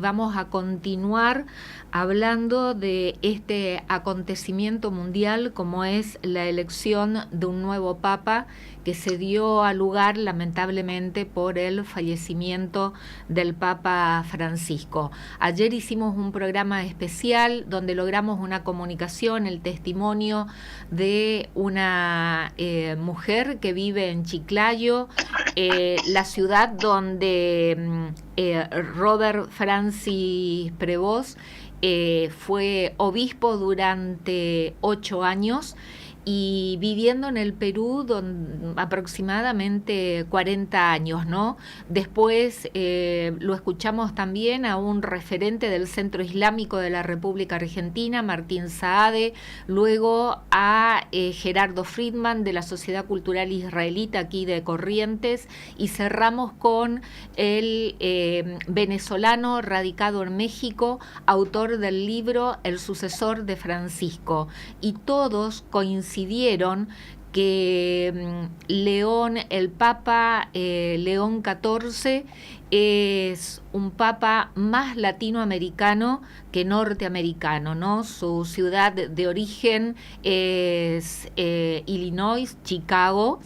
vamos a continuar hablando de este acontecimiento mundial como es la elección de un nuevo papa que se dio a lugar lamentablemente por el fallecimiento del Papa Francisco. Ayer hicimos un programa especial donde logramos una comunicación, el testimonio de una mujer que vive en Chiclayo, la ciudad donde Robert Francis Prevost fue obispo durante 8 años y viviendo en el Perú aproximadamente 40 años, ¿no? Después lo escuchamos también a un referente del Centro Islámico de la República Argentina, Martín Saade, luego a Gerardo Friedman de la Sociedad Cultural Israelita aquí de Corrientes, y cerramos con el venezolano radicado en México, autor del libro El sucesor de Francisco, y todos coincidieron que León, el Papa León XIV, es un papa más latinoamericano que norteamericano, ¿no? Su ciudad de origen es Illinois, Chicago,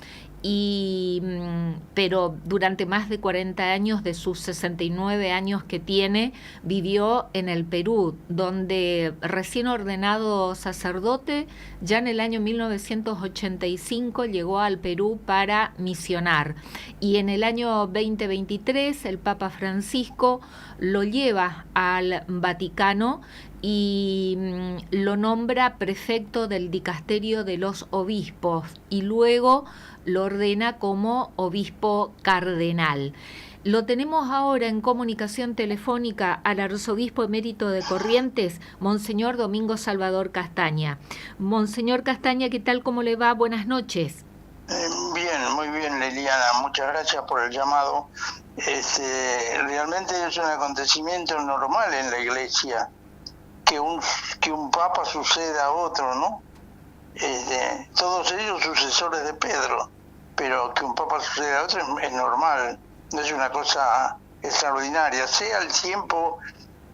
pero durante más de 40 años de sus 69 años que tiene, vivió en el Perú, donde recién ordenado sacerdote, ya en el año 1985 llegó al Perú para misionar. Y en el año 2023 el Papa Francisco lo lleva al Vaticano y lo nombra prefecto del dicasterio de los obispos y luego lo ordena como obispo cardenal. Lo tenemos ahora en comunicación telefónica al arzobispo emérito de Corrientes, Monseñor Domingo Salvador Castaña. Monseñor Castaña, ¿qué tal? ¿Cómo le va? Buenas noches. Bien, muy bien, Liliana. Muchas gracias por el llamado. Realmente es un acontecimiento normal en la Iglesia que un papa suceda a otro, ¿no? Todos ellos sucesores de Pedro, pero que un papa suceda a otro es normal, no es una cosa extraordinaria, sea el tiempo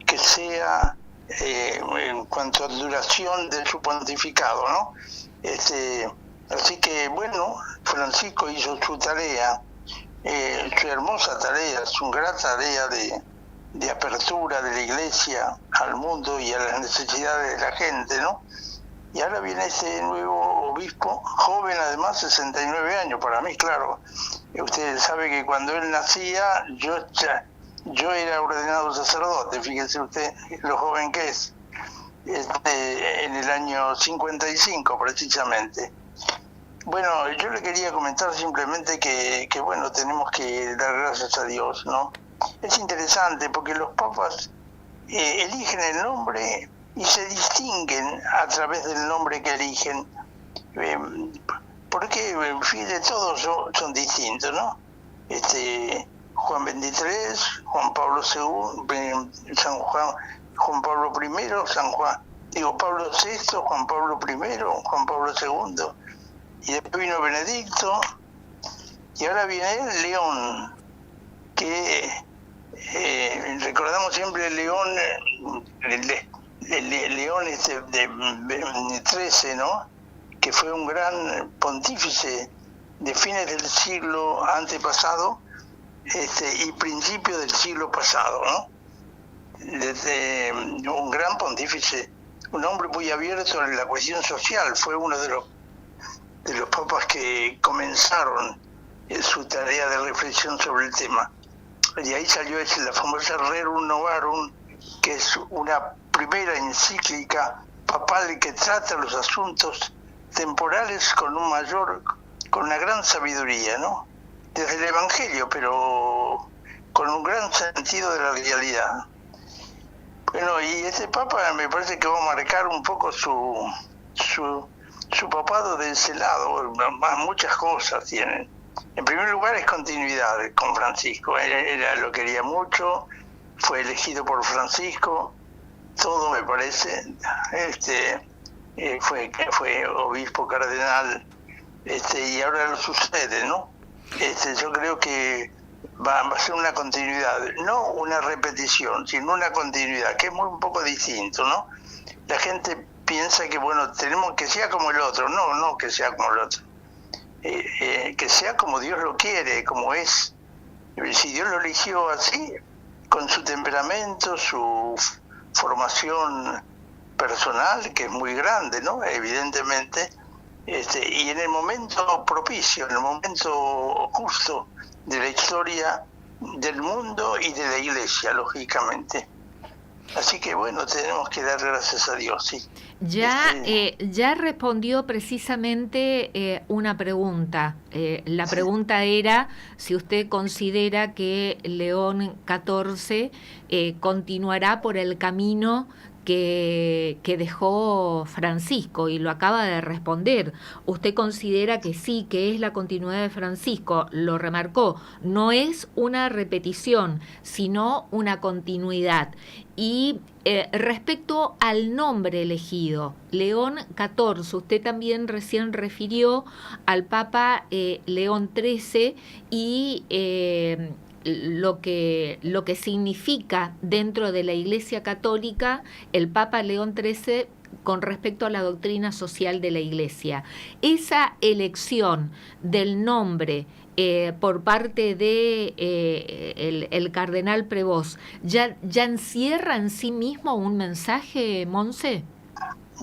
que sea en cuanto a duración de su pontificado, ¿no? Así que bueno, Francisco hizo su tarea, su hermosa tarea, su gran tarea de apertura de la Iglesia al mundo y a las necesidades de la gente, ¿no? Y ahora viene ese nuevo obispo, joven además, 69 años, para mí, claro. Usted sabe que cuando él nacía, yo era ordenado sacerdote, fíjese usted lo joven que es, en el año 55 precisamente. Bueno, yo le quería comentar simplemente que bueno, tenemos que dar gracias a Dios, ¿no? Es interesante porque los papas eligen el nombre y se distinguen a través del nombre que eligen, porque fíjate, todos son distintos, ¿no? Juan XXIII, Juan Pablo II, Juan Pablo I, Pablo VI, Juan Pablo I, Juan Pablo II, y después vino Benedicto, y ahora viene León, que recordamos siempre León, León de 13, ¿no? Que fue un gran pontífice de fines del siglo antepasado y principio del siglo pasado, ¿no? Desde un gran pontífice, un hombre muy abierto en la cuestión social, fue uno de los papas que comenzaron su tarea de reflexión sobre el tema. Y ahí salió la famosa Rerum Novarum, que es una primera encíclica papal que trata los asuntos temporales con una gran sabiduría, ¿no? Desde el Evangelio, pero con un gran sentido de la realidad. Bueno, y este papa me parece que va a marcar un poco su papado de ese lado, muchas cosas tienen. En primer lugar es continuidad con Francisco, él lo quería mucho, fue elegido por Francisco, todo me parece, fue obispo cardenal, y ahora lo sucede, ¿no? Yo creo que va a ser una continuidad, no una repetición, sino una continuidad, que es un poco distinto, ¿no? La gente piensa que, bueno, tenemos que sea como el otro. No que sea como el otro. Que sea como Dios lo quiere, como es. Si Dios lo eligió así, con su temperamento, su formación personal, que es muy grande, ¿no? Evidentemente, y en el momento propicio, en el momento justo de la historia del mundo y de la Iglesia, lógicamente. Así que bueno, tenemos que dar gracias a Dios, sí. Ya respondió precisamente una pregunta. La pregunta era si usted considera que León XIV continuará por el camino que dejó Francisco, y lo acaba de responder. Usted considera que sí, que es la continuidad de Francisco, lo remarcó, no es una repetición, sino una continuidad. Y respecto al nombre elegido, León XIV, usted también recién refirió al Papa León XIII y lo que significa dentro de la Iglesia Católica el Papa León XIII con respecto a la doctrina social de la Iglesia. Esa elección del nombre por parte de el cardenal Prevost, ¿ya encierra en sí mismo un mensaje, Monse?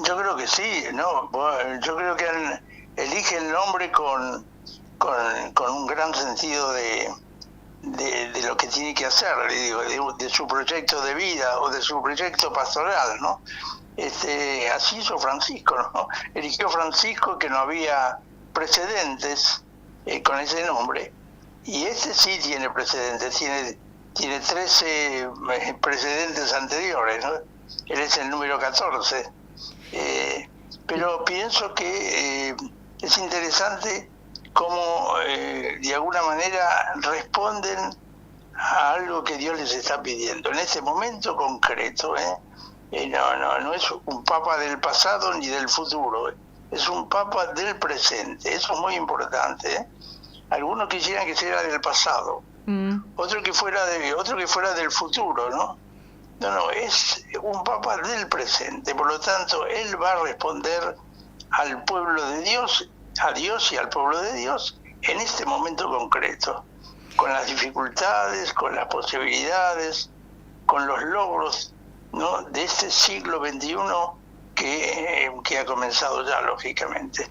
Yo creo que sí, ¿no? Yo creo que elige el nombre con un gran sentido de lo que tiene que hacer, de su proyecto de vida o de su proyecto pastoral, ¿no? Así hizo Francisco, ¿no? Eligió Francisco, que no había precedentes con ese nombre, y sí tiene precedentes, tiene 13 precedentes anteriores, ¿no? Él es el número 14. Pero pienso que es interesante cómo de alguna manera responden a algo que Dios les está pidiendo en ese momento concreto. No es un papa del pasado ni del futuro, es un papa del presente. Eso es muy importante. Algunos quisieran que sea del pasado, otro que fuera del futuro, ¿no? No, es un papa del presente. Por lo tanto, él va a responder al pueblo de Dios, a Dios y al pueblo de Dios en este momento concreto, con las dificultades, con las posibilidades, con los logros, ¿no?, de este siglo XXI que ha comenzado ya, lógicamente.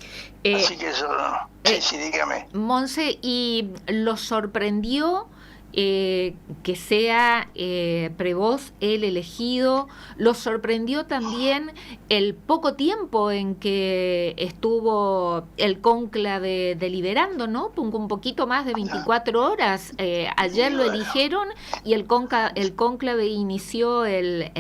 Así que eso, sí, dígame. Monse, ¿y lo sorprendió que sea Prevost el elegido? ¿Lo sorprendió también el poco tiempo en que estuvo el cónclave deliberando, ¿no? Un poquito más de 24 horas. Ayer lo eligieron y el cónclave inició el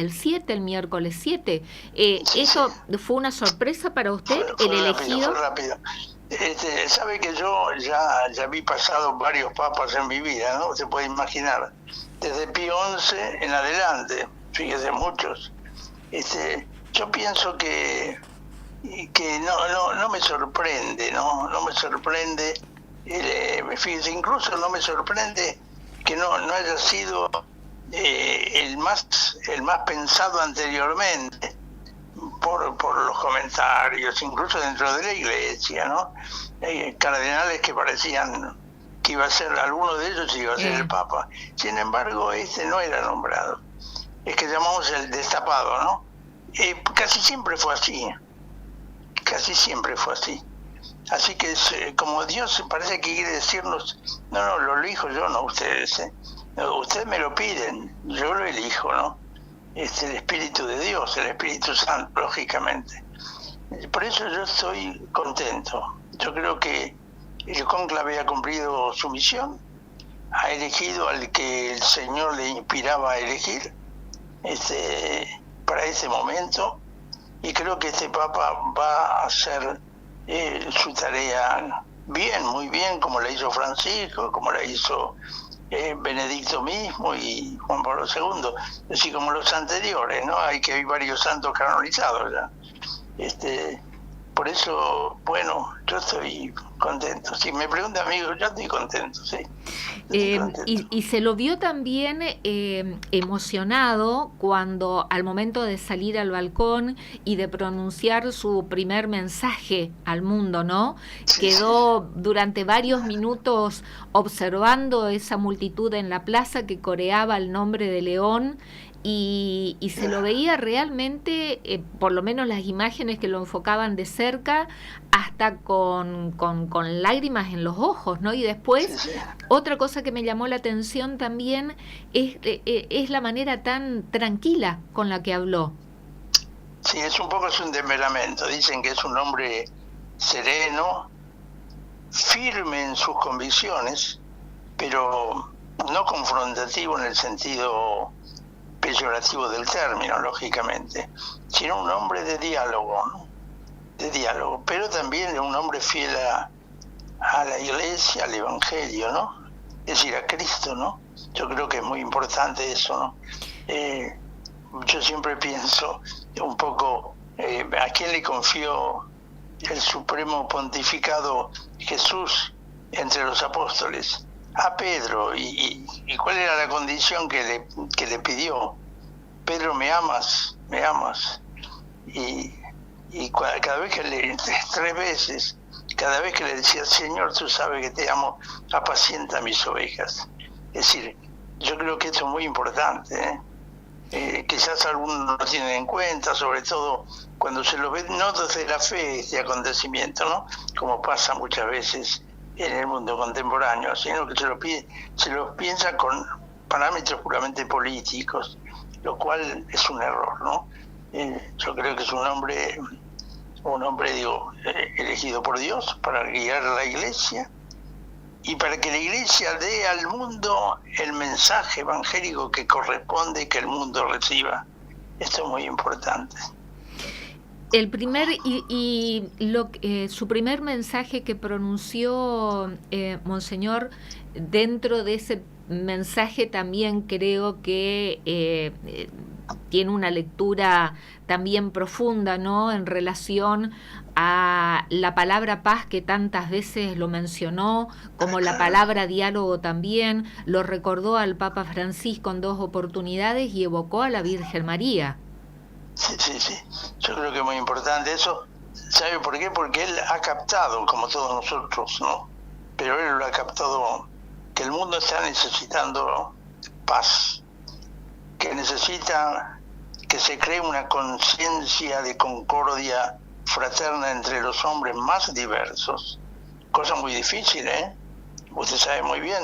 miércoles 7. ¿Eso fue una sorpresa para usted, el elegido? Fue rápido. Sabe que yo ya vi pasado varios papas en mi vida, ¿no? Se puede imaginar. Desde Pío XI en adelante, fíjese, muchos. Yo pienso que no me sorprende, ¿no? No me sorprende. Fíjese, incluso no me sorprende que no haya sido el más pensado anteriormente. Por los comentarios, incluso dentro de la Iglesia, ¿no? Cardenales que parecían que iba a ser, alguno de ellos iba a ser el Papa. Sin embargo, no era nombrado. Es que llamamos el destapado, ¿no? Casi siempre fue así. Así que como Dios parece que quiere decirnos, no, lo elijo yo, no ustedes. No, ustedes me lo piden, yo lo elijo, ¿no? El Espíritu de Dios, el Espíritu Santo, lógicamente. Por eso yo estoy contento. Yo creo que el cónclave ha cumplido su misión, ha elegido al que el Señor le inspiraba a elegir para ese momento, y creo que este Papa va a hacer su tarea bien, muy bien, como la hizo Francisco, como la hizo Benedicto mismo y Juan Pablo II, así como los anteriores, ¿no? Hay varios santos canonizados ya. Por eso, bueno, Yo estoy contento. Si me pregunta, amigo, yo estoy contento, sí. Estoy contento. Y se lo vio también emocionado cuando al momento de salir al balcón y de pronunciar su primer mensaje al mundo, ¿no? Sí, sí. Quedó durante varios minutos observando esa multitud en la plaza que coreaba el nombre de León y se lo veía realmente, por lo menos las imágenes que lo enfocaban de cerca, hasta con lágrimas en los ojos, ¿no? Y después, Sí, sí. otra cosa que me llamó la atención también es la manera tan tranquila con la que habló. Sí, es un poco un temperamento. Dicen que es un hombre sereno, firme en sus convicciones, pero no confrontativo en el sentido peyorativo del término, lógicamente, sino un hombre de diálogo, ¿no? De diálogo, pero también un hombre fiel a la Iglesia, al Evangelio, ¿no? Es decir, a Cristo, ¿no? Yo creo que es muy importante eso, ¿no? Yo siempre pienso un poco, ¿a quién le confió el supremo pontificado Jesús entre los apóstoles? A Pedro. ¿Y cuál era la condición que le pidió? Pedro, ¿me amas? ¿Me amas? Y cada vez que le, 3 veces, cada vez que le decía, Señor, tú sabes que te amo, apacienta mis ovejas. Es decir, yo creo que esto es muy importante, quizás algunos no lo tienen en cuenta, sobre todo cuando se lo ve no desde la fe este acontecimiento, ¿no? Como pasa muchas veces en el mundo contemporáneo, sino que se lo piensa con parámetros puramente políticos, lo cual es un error, ¿no? Yo creo que es un hombre elegido por Dios para guiar a la Iglesia y para que la Iglesia dé al mundo el mensaje evangélico que corresponde que el mundo reciba. Esto es muy importante. El primer su primer mensaje que pronunció Monseñor, dentro de ese mensaje también creo que tiene una lectura también profunda, ¿no? En relación a la palabra paz, que tantas veces lo mencionó, como la palabra diálogo también, lo recordó al Papa Francisco en 2 oportunidades y evocó a la Virgen María. Sí, sí, sí. Yo creo que es muy importante eso. ¿Sabe por qué? Porque él ha captado, como todos nosotros, ¿no? Pero él lo ha captado, que el mundo está necesitando paz, que necesita que se cree una conciencia de concordia fraterna entre los hombres más diversos. Cosa muy difícil, ¿eh? Usted sabe muy bien.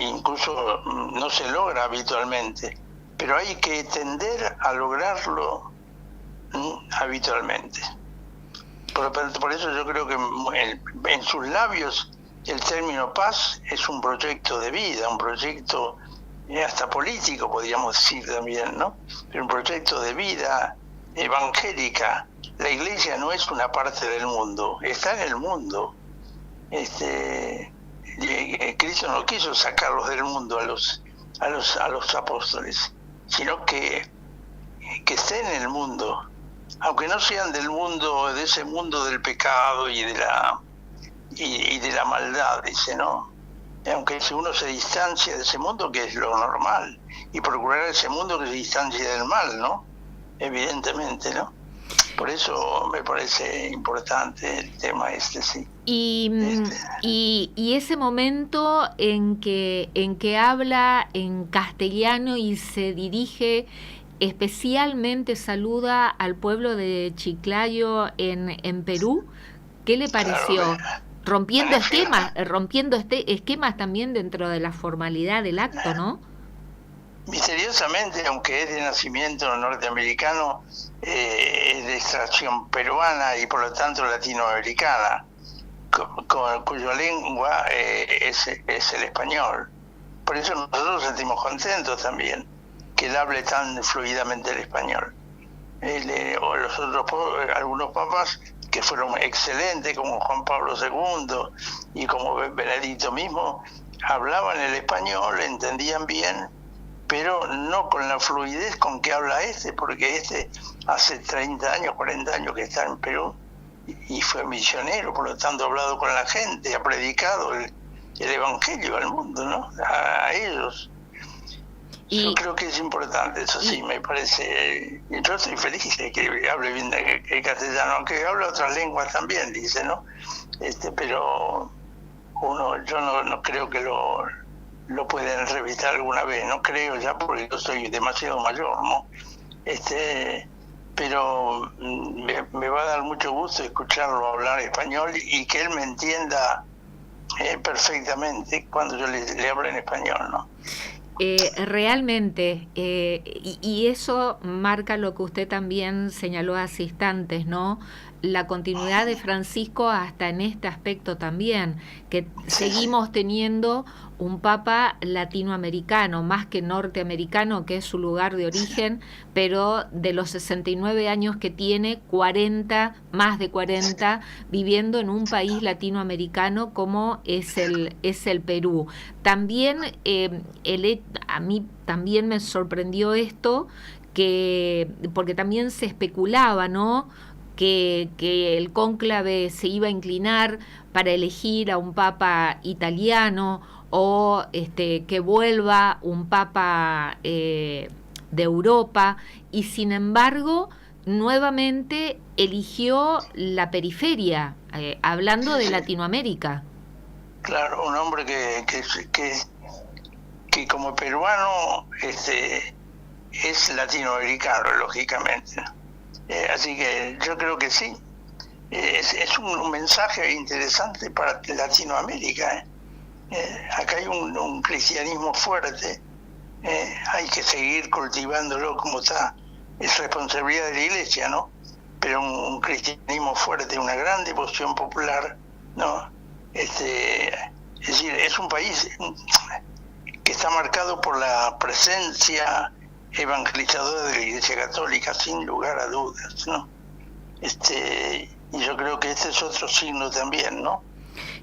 Incluso no se logra habitualmente, pero hay que tender a lograrlo habitualmente. Por eso yo creo que en sus labios el término paz es un proyecto de vida, un proyecto hasta político, podríamos decir también, ¿no? Pero un proyecto de vida evangélica. La Iglesia no es una parte del mundo, está en el mundo. Cristo no quiso sacarlos del mundo a los apóstoles, sino que estén en el mundo, aunque no sean del mundo, de ese mundo del pecado y de la maldad, dice, ¿no? Aunque si uno se distancia de ese mundo, que es lo normal, y procurar ese mundo que se distancie del mal, ¿no? Evidentemente, ¿no? Por eso me parece importante el tema sí. Y ese momento en que habla en castellano y se dirige, especialmente saluda al pueblo de Chiclayo en Perú, ¿qué le pareció? Claro, Rompiendo esquemas también dentro de la formalidad del acto, ¿no? Misteriosamente, aunque es de nacimiento norteamericano, es de extracción peruana y por lo tanto latinoamericana, cuya lengua es el español. Por eso nosotros nos sentimos contentos también que él hable tan fluidamente el español. O los algunos papas que fueron excelentes, como Juan Pablo II y como Benedicto mismo, hablaban el español, entendían bien, pero no con la fluidez con que habla porque hace 30 años, 40 años que está en Perú y fue misionero, por lo tanto ha hablado con la gente, ha predicado el evangelio al mundo, ¿no? A ellos. Yo creo que es importante, eso sí, me parece. Yo estoy feliz de que hable bien el castellano, aunque habla otras lenguas también, dice, ¿no? Pero yo no creo que lo pueden revisar alguna vez, no creo ya, porque yo soy demasiado mayor, ¿no? Pero me va a dar mucho gusto escucharlo hablar español y que él me entienda perfectamente cuando yo le hablo en español, ¿no? Realmente, y eso marca lo que usted también señaló hace instantes, ¿no? La continuidad de Francisco hasta en este aspecto también, que seguimos teniendo un papa latinoamericano, más que norteamericano, que es su lugar de origen, pero de los 69 años que tiene, 40, más de 40, viviendo en un país latinoamericano como es el Perú. También a mí también me sorprendió esto, porque también se especulaba, ¿no?, que el cónclave se iba a inclinar para elegir a un papa italiano o que vuelva un papa de Europa, y sin embargo nuevamente eligió la periferia, hablando de Latinoamérica. Claro, un hombre que como peruano es latinoamericano, lógicamente. Así que yo creo que sí. Es un mensaje interesante para Latinoamérica. Acá hay un cristianismo fuerte. Hay que seguir cultivándolo como está. Es responsabilidad de la Iglesia, ¿no? Pero un cristianismo fuerte, una gran devoción popular, ¿no? Es decir, es un país que está marcado por la presencia evangelizadora de la Iglesia Católica, sin lugar a dudas, ¿no? Y yo creo que este es otro signo también, ¿no?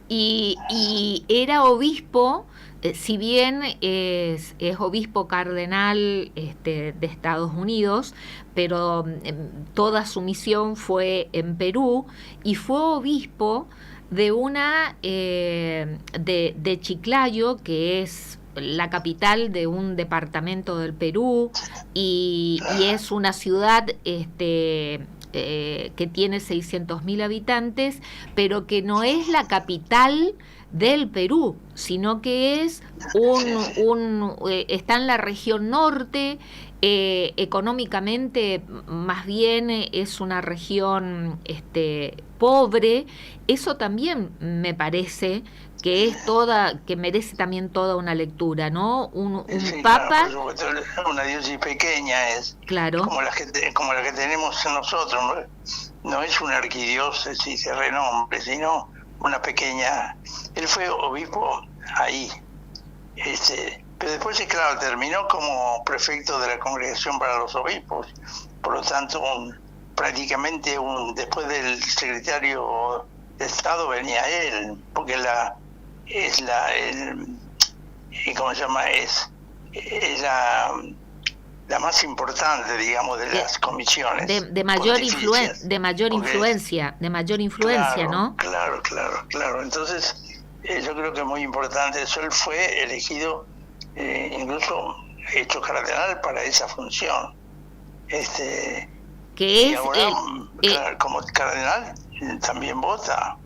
Y era obispo, si bien es obispo cardenal de Estados Unidos, pero toda su misión fue en Perú, y fue obispo de de Chiclayo, que es la capital de un departamento del Perú, y es una ciudad que tiene 600.000 habitantes, pero que no es la capital del Perú, sino que es está en la región norte. Económicamente más bien es una región pobre. Eso también me parece que que merece también toda una lectura, ¿no? Un papa, claro, por supuesto, una diócesis pequeña es, claro, como la que tenemos nosotros, no es una arquidiócesis de renombre, sino una pequeña. Él fue obispo ahí, pero después, claro, terminó como prefecto de la Congregación para los Obispos, por lo tanto prácticamente después del secretario de Estado venía él, porque ¿cómo se llama? Es la más importante, digamos, de las comisiones. De mayor influencia, claro, ¿no? Claro. Entonces, yo creo que es muy importante eso. Él fue elegido, incluso hecho cardenal para esa función. Que es ahora, claro, como cardenal también vota.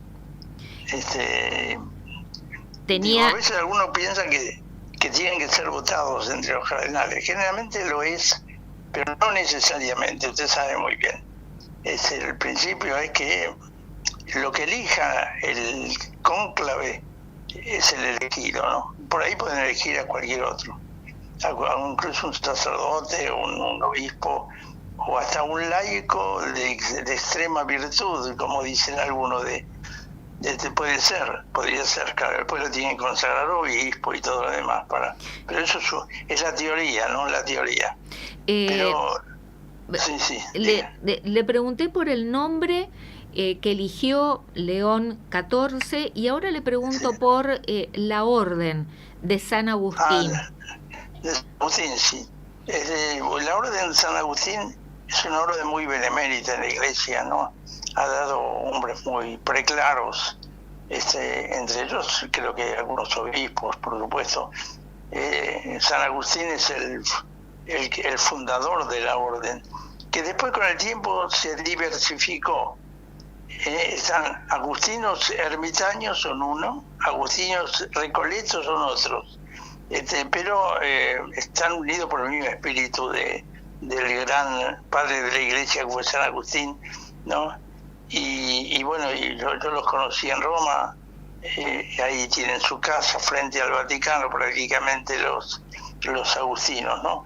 A veces algunos piensan que tienen que ser votados entre los cardenales. Generalmente lo es, pero no necesariamente, usted sabe muy bien. El principio es que lo que elija el cónclave es el elegido, ¿no? Por ahí pueden elegir a cualquier otro, incluso un sacerdote, un obispo, o hasta un laico de extrema virtud, como dicen algunos podría ser, claro, después lo tienen que consagrar obispo y todo lo demás, pero eso es la teoría, ¿no? La teoría. Pero sí. Le pregunté por el nombre que eligió León XIV, y ahora le pregunto por la orden de San Agustín. De San Agustín, sí. La orden de San Agustín es una orden muy benemérita en la Iglesia, ¿no? ha dado hombres muy preclaros, entre ellos creo que algunos obispos, por supuesto. San Agustín es el fundador de la orden, que después con el tiempo se diversificó. San agustinos ermitaños son uno, agustinos recoletos son otros, pero están unidos por el mismo espíritu del gran padre de la iglesia que fue San Agustín, ¿no? Y bueno, yo los conocí en Roma, ahí tienen su casa frente al Vaticano prácticamente los agustinos, ¿no?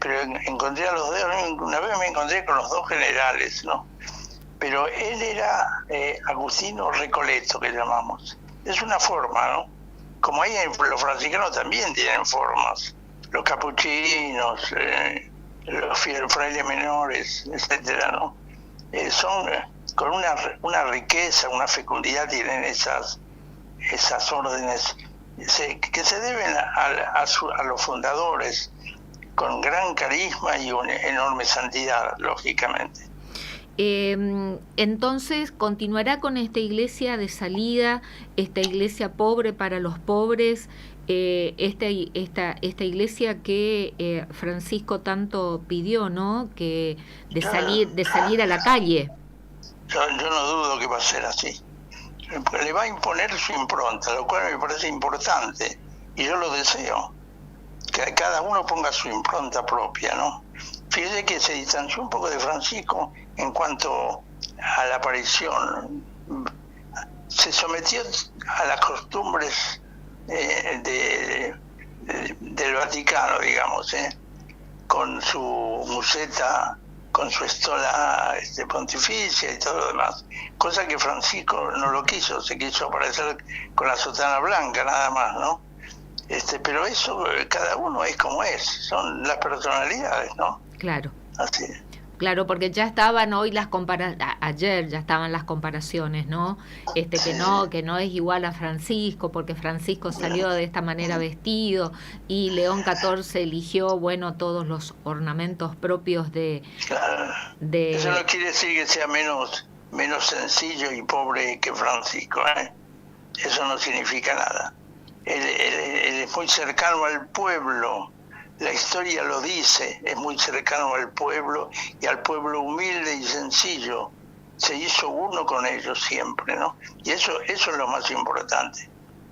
Pero encontré a los dos, una vez me encontré con los dos generales, ¿no? Pero él era agustino recoleto, que llamamos. Es una forma, ¿no? Como ahí los franciscanos también tienen formas, los capuchinos, los frailes menores, etcétera, ¿no? Son con una riqueza, una fecundidad, tienen esas órdenes que se deben a los fundadores, con gran carisma y una enorme santidad, lógicamente. Entonces, ¿continuará con esta iglesia de salida, esta iglesia pobre para los pobres, esta iglesia que Francisco tanto pidió, ¿no? Que de salir a la calle? Yo no dudo que va a ser así. Le va a imponer su impronta, lo cual me parece importante, y yo lo deseo, que cada uno ponga su impronta propia, ¿no? Fíjese que se distanció un poco de Francisco en cuanto a la aparición. Se sometió a las costumbres del Vaticano, digamos, con su museta, con su estola pontificia y todo lo demás, cosa que Francisco no lo quiso, se quiso aparecer con la sotana blanca nada más, ¿no? Pero eso, cada uno es como es, son las personalidades, ¿no? Claro. Así. Claro, porque ya estaban hoy ayer ya estaban las comparaciones, ¿no? Que no es igual a Francisco, porque Francisco salió de esta manera vestido y León XIV eligió, bueno, todos los ornamentos propios Claro. Eso no quiere decir que sea menos sencillo y pobre que Francisco, ¿eh? Eso no significa nada. Él es muy cercano al pueblo. La historia lo dice, es muy cercano al pueblo y al pueblo humilde y sencillo. Se hizo uno con ellos siempre, ¿no? Y eso es lo más importante.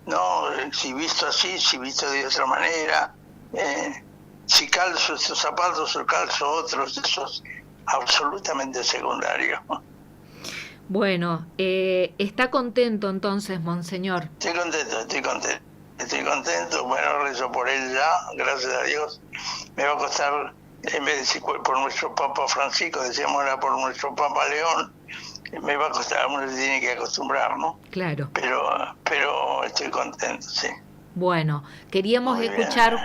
No, si visto así, si visto de otra manera, si calzo estos zapatos o calzo otros, eso es absolutamente secundario. Bueno, ¿está contento entonces, Monseñor? Estoy contento, bueno, rezo por él ya, gracias a Dios. Me va a costar, en vez de decir por nuestro Papa Francisco, decíamos ahora por nuestro Papa León, me va a costar, uno se tiene que acostumbrar, ¿no? Claro. Pero estoy contento, sí. Bueno, queríamos escucharlo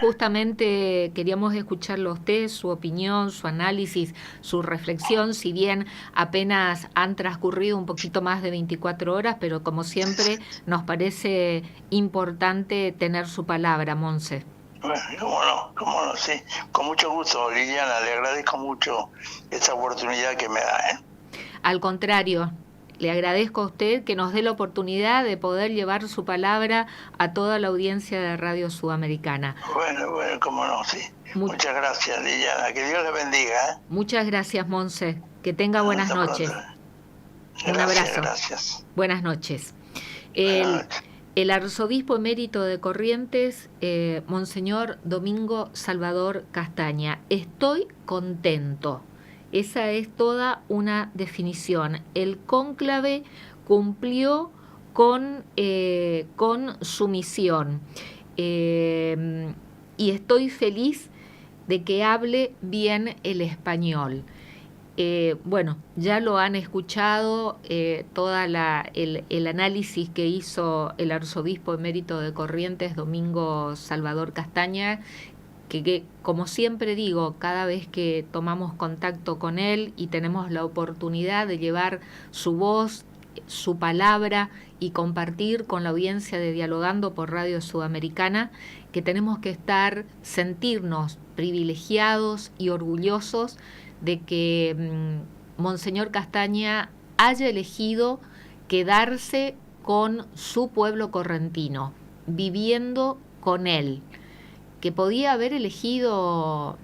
a usted, su opinión, su análisis, su reflexión, si bien apenas han transcurrido un poquito más de 24 horas, pero como siempre nos parece importante tener su palabra, Monse. Bueno, cómo no, sí. Con mucho gusto, Liliana, le agradezco mucho esta oportunidad que me da, Al contrario, le agradezco a usted que nos dé la oportunidad de poder llevar su palabra a toda la audiencia de Radio Sudamericana. Bueno, cómo no, sí. Muchas gracias, Liliana. Que Dios la bendiga. Muchas gracias, Monse. Que tenga buenas noches. Un abrazo. Gracias. Buenas noches. El arzobispo emérito de Corrientes, Monseñor Domingo Salvador Castaña. Estoy contento. Esa es toda una definición. El cónclave cumplió con su misión. Y estoy feliz de que hable bien el español. Bueno, ya lo han escuchado, toda el análisis que hizo el arzobispo emérito de Corrientes, Domingo Salvador Castaña, que como siempre digo, cada vez que tomamos contacto con él y tenemos la oportunidad de llevar su voz, su palabra y compartir con la audiencia de Dialogando por Radio Sudamericana, que tenemos que sentirnos privilegiados y orgullosos de que Monseñor Castaña haya elegido quedarse con su pueblo correntino, viviendo con él, que podía haber elegido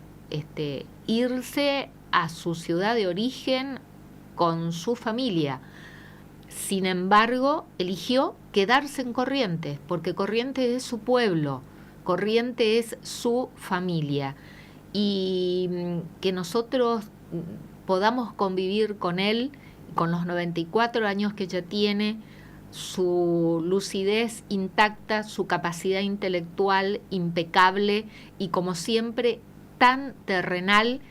irse a su ciudad de origen con su familia. Sin embargo, eligió quedarse en Corrientes, porque Corrientes es su pueblo, Corrientes es su familia, y que nosotros podamos convivir con él, con los 94 años que ya tiene, su lucidez intacta, su capacidad intelectual impecable y, como siempre, tan terrenal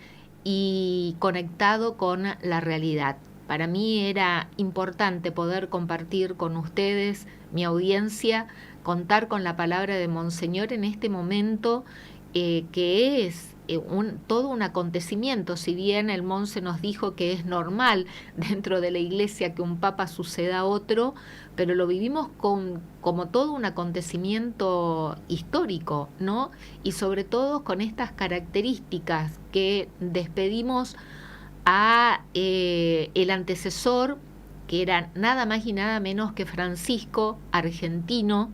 y conectado con la realidad. Para mí era importante poder compartir con ustedes, mi audiencia, contar con la palabra de Monseñor en este momento que es todo un acontecimiento. Si bien el Monse nos dijo que es normal dentro de la Iglesia que un papa suceda a otro, pero lo vivimos como todo un acontecimiento histórico, ¿no? Y sobre todo con estas características que despedimos a el antecesor, que era nada más y nada menos que Francisco, argentino,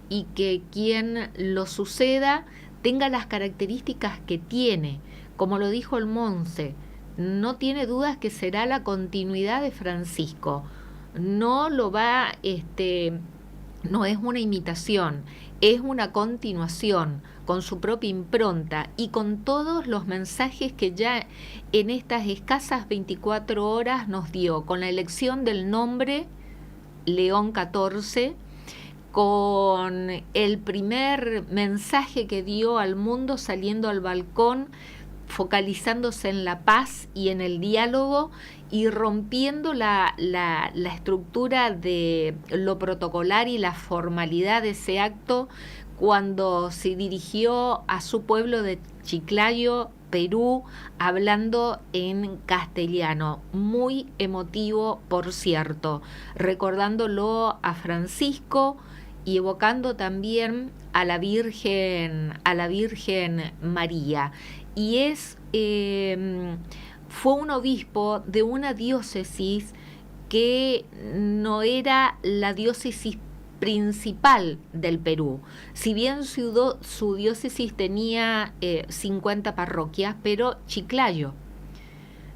y que quien lo suceda tenga las características que tiene. Como lo dijo el Monse, no tiene dudas que será la continuidad de Francisco. No lo va, no es una imitación, es una continuación con su propia impronta y con todos los mensajes que ya en estas escasas 24 horas nos dio, con la elección del nombre León XIV, con el primer mensaje que dio al mundo saliendo al balcón, focalizándose en la paz y en el diálogo y rompiendo la estructura de lo protocolar y la formalidad de ese acto cuando se dirigió a su pueblo de Chiclayo, Perú, hablando en castellano, muy emotivo, por cierto, recordándolo a Francisco y evocando también a la Virgen María. Y fue un obispo de una diócesis que no era la diócesis principal del Perú. Si bien su diócesis tenía 50 parroquias, pero Chiclayo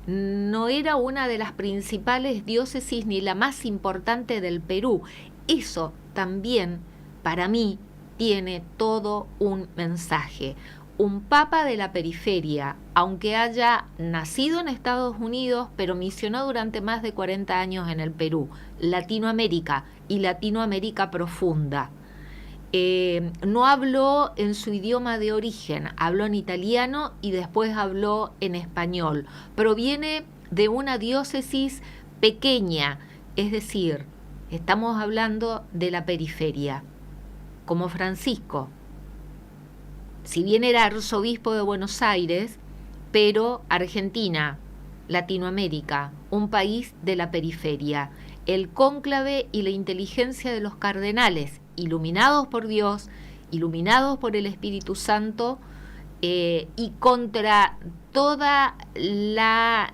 no era una de las principales diócesis ni la más importante del Perú. Eso también, para mí, tiene todo un mensaje. Un papa de la periferia, aunque haya nacido en Estados Unidos, pero misionó durante más de 40 años en el Perú, Latinoamérica y Latinoamérica profunda. No habló en su idioma de origen, habló en italiano y después habló en español. Proviene de una diócesis pequeña, es decir, estamos hablando de la periferia, como Francisco. Si bien era arzobispo de Buenos Aires, pero Argentina, Latinoamérica, un país de la periferia. El cónclave y la inteligencia de los cardenales, iluminados por Dios, iluminados por el Espíritu Santo, y contra toda la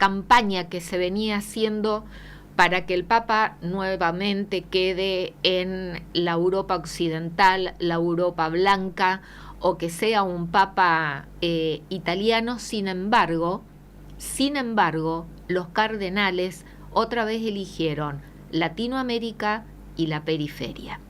campaña que se venía haciendo para que el Papa nuevamente quede en la Europa occidental, la Europa blanca, o que sea un Papa italiano. Sin embargo, los cardenales otra vez eligieron Latinoamérica y la periferia.